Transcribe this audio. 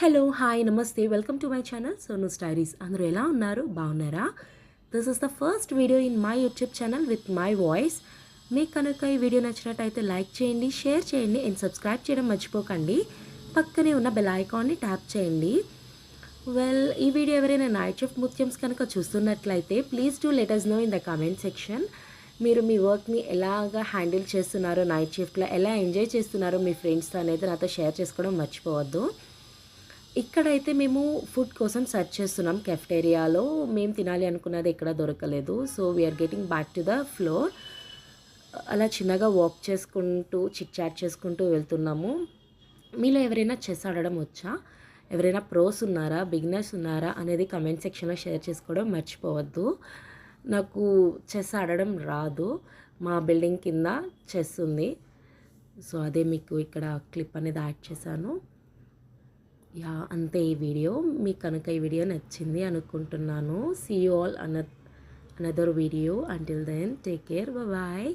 Hello hi నమస్తే welcome to my channel Sonu స్టైరీస్. అందరూ ఎలా ఉన్నారు? బాగున్నారా? This is the first video in my YouTube channel with my voice. మీకు కనుక ఈ వీడియో నచ్చినట్టయితే లైక్ చేయండి, షేర్ చేయండి అండ్ సబ్స్క్రైబ్ చేయడం మర్చిపోకండి. పక్కనే ఉన్న బెల్ ఐకాన్ని ట్యాప్ చేయండి. ఈ వీడియో ఎవరైనా నైట్ షిఫ్ట్ ముత్యమ్స్ కనుక చూస్తున్నట్లయితే please do let us know in the comment section. మీరు మీ వర్క్ని ఎలాగా హ్యాండిల్ చేస్తున్నారో, నైట్ షిఫ్ట్లో ఎలా ఎంజాయ్ చేస్తున్నారో మీ ఫ్రెండ్స్తో అనేది నాతో షేర్ చేసుకోవడం మర్చిపోవద్దు. ఇక్కడైతే మేము ఫుడ్ కోసం సెర్చ్ చేస్తున్నాం. కెఫ్టేరియాలో మేము తినాలి అనుకున్నది ఎక్కడ దొరకలేదు. So we're getting back to the floor. అలా చిన్నగా వాక్ చేసుకుంటూ చిట్ చాట్ చేసుకుంటూ వెళ్తున్నాము. మీలో ఎవరైనా చెస్ ఆడడం వచ్చా? ఎవరైనా ప్రోస్ ఉన్నారా, బిగినర్స్ ఉన్నారా అనేది కమెంట్ సెక్షన్లో షేర్ చేసుకోవడం మర్చిపోవద్దు. నాకు చెస్ ఆడడం రాదు. మా బిల్డింగ్ కింద చెస్ ఉంది. సో అదే మీకు ఇక్కడ క్లిప్ అనేది యాడ్ చేశాను. అంతే ఈ వీడియో. మీకు కనుక ఈ వీడియో నచ్చింది అనుకుంటున్నాను. See you all another video. Until then take care, bye.